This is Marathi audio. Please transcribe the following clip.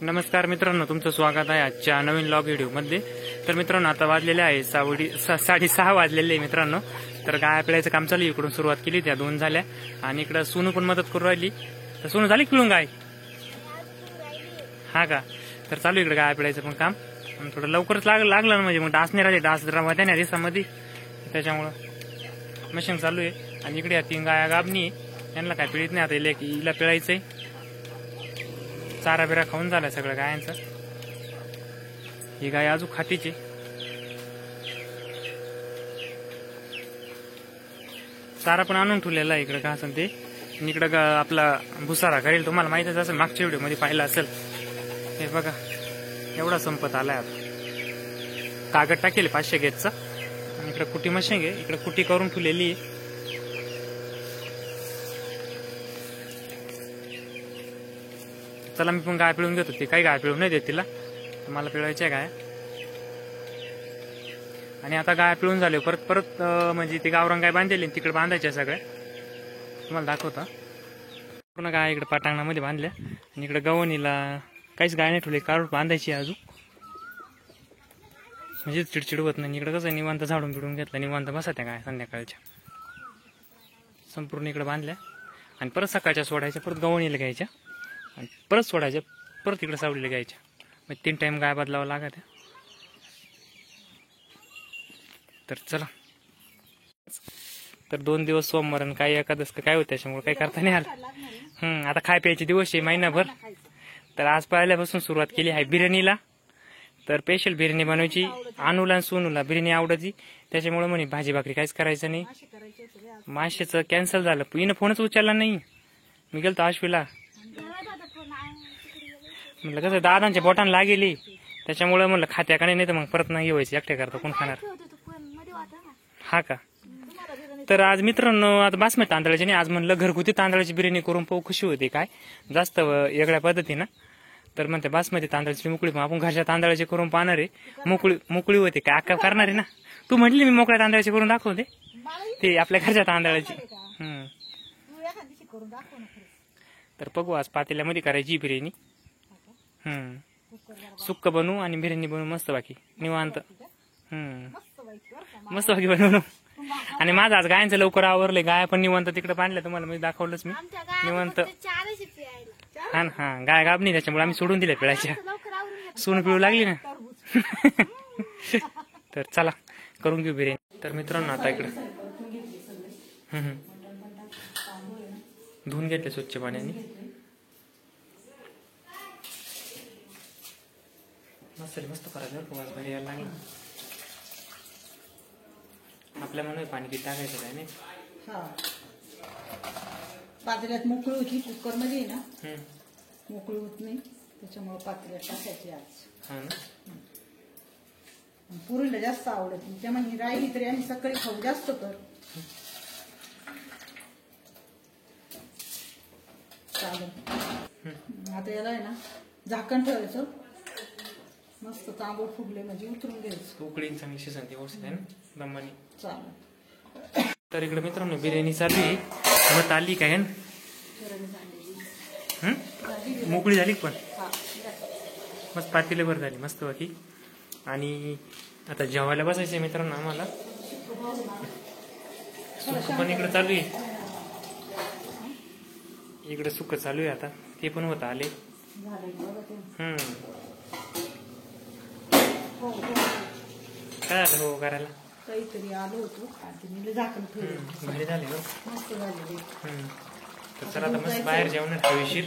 नमस्कार मित्रांनो, तुमचं स्वागत आहे आजच्या नवीन व्लॉग व्हिडिओ मध्ये। तर मित्रांनो, आता वाजलेले आहे 6:30 वाजलेले आहे मित्रांनो। तर गाय पिळायचं काम चालू, इकडून सुरुवात केली, त्या 2 झाल्या आणि इकडे सोनू पण मदत करू राहिली। तर सोनू झाली पिळून गाय? हा का? तर चालू इकडे गाय पिळायचं पण काम, थोडं लवकरच लागलं ना, म्हणजे मग डास नाही राहिले, डास होत्या ना दिवसामध्ये, त्याच्यामुळं मशीन चालू आहे। आणि इकडे 3 गाया गाबणी, यांना काय पिळीत नाही, आता हिला पिळायचंय। चारा बिरा खाऊन झालाय सगळं गायांचं। ही गाय अजून खातीची, चारा पण आणून ठेवलेला आहे इकडे घास ते। इकडे आपला भुसारा करेल, तुम्हाला माहितच असेल, मागच्या व्हिडिओ मध्ये पाहिलं असेल। हे बघा, एवढा संपत आलाय आता। कागद टाकेल 500 गेजचा, इकडे कुटी मशीन आहे, इकडे कुटी करून ठेवलेली आहे। चला मी पण गाय पिळून घेतो, ती काही गाय पिळून नाही देत तिला, मला पिळायच्या गाय। आणि आता गाय पिळून झाले, परत म्हणजे ती गावरान गाय बांधलेली, तिकडे बांधायच्या सगळ्या, तुम्हाला दाखवता। पूर्ण गाय इकडे पटांगणामध्ये बांधल्या, आणि इकडे गवणीला काहीच गाय नाही ठेवली, काढून बांधायची अजून, म्हणजे चिडचिड होत नाही। इकडे कसं निवांत झाडून पिळून घेतलं, निवांत बसा त्या गाय संध्याकाळच्या। संपूर्ण इकडे बांधल्या, आणि परत सकाळच्या सोडायच्या, परत गवणीला घ्यायच्या, आणि परत सोडायच्या, परत इकडे सावलीला घ्यायच्या, मग 3 टाइम गाय बदलावं लागत। तर चला, तर 2 दिवस सोमवार आणि काही एकादश काय होत, त्याच्यामुळे काही करता नाही आलं। आता खाय प्यायचे दिवस आहे महिनाभर। तर आज पहिल्यापासून सुरुवात केली आहे बिर्याणीला। तर स्पेशल बिर्याणी बनवायची, अनुला आणि सोनूला बिर्याणी आवडती, त्याच्यामुळे म्हणे भाजी भाकरी काहीच करायचं नाही। माशाचं कॅन्सल झालं, हिनं फोनच उचलला नाही। मी गेलतो आश्वीला, म्हटलं कसं दादांच्या बोटांना लागेली, त्याच्यामुळे म्हणलं खात्याकडे, नाही तर मग परत नाही व्हायचं, एकट्या करता कोण खाणार। हा का? तर आज मित्रांनो, आता बासमती तांदळाची नाही, आज म्हणलं घरगुती तांदळाची बिर्याणी करून पाहू, खुशी होती काय जास्त वेगळ्या पद्धतीनं। तर म्हणते बासमती तांदळाची मोकळी, आपण घरच्या तांदळाची करून पाहणार आहे। मोकळी होती काय अक्का करणार आहे ना, तू म्हटली मी मोकळ्या तांदळाची करून दाखवते, ते आपल्या घरच्या तांदळाची। तर बघू, आज पातेल्यामध्ये करायची बिर्याणी। सुक्क बनवू आणि बिर्याणी बनवू मस्त, बाकी निवांत। मस्त बाकी बनवू। आणि माझं आज गायांचं लवकर आवरलंय, गाया पण निवांत तिकडे बांधल्या, तुम्हाला मी दाखवलंच मी निवांत। हा, गाय गाबणी, त्याच्यामुळे आम्ही सोडून दिल्या पिळायच्या, सोन पिळू लागली ना। तर चला करून घेऊ बिर्याणी। तर मित्रांनो, आता इकडे धुवून घेतले स्वच्छ पाण्याने, मस्त करायचं, यायला लागलं आपल्या मनात पाणी किती टाकायचं काय नाही। पातेल्यात मोकळी होती, कुकर मध्ये ना मोकळी होत नाही, त्याच्यामुळे पातेल्यात टाकायची आज। हा ना, पुरीला जास्त आवडत, त्यामुळे राहिली तरी आणि सकाळी खाऊ जास्त कर। चालेल, आता याला आहे ना झाकण ठेवायचं, मस्त तांबूळ फुगले म्हणजे उतरून घ्यायचं, उकळी चांगली शिजन ती व्यवस्थित आहे ना दमानी। चालेल। तर इकडे मित्रांनो बिर्याणी चालू आहे, मग आली काय मोकळी झाली, पण मस्त पातेल्यावर झाली मस्त बाकी। आणि आता जेवायला बसायचंय मित्रांनो आम्हाला, सुक्क पण इकडे चालू आहे, इकडे सुक्क चालू आहे, आता ते पण होत आले। काय झालं हो करायला, काहीतरी आलो होतो, झाकण ठेवलं, भारी झाले, मस्त झाले। तर चला आता मस्त बाहेर जेवण हवेशीर।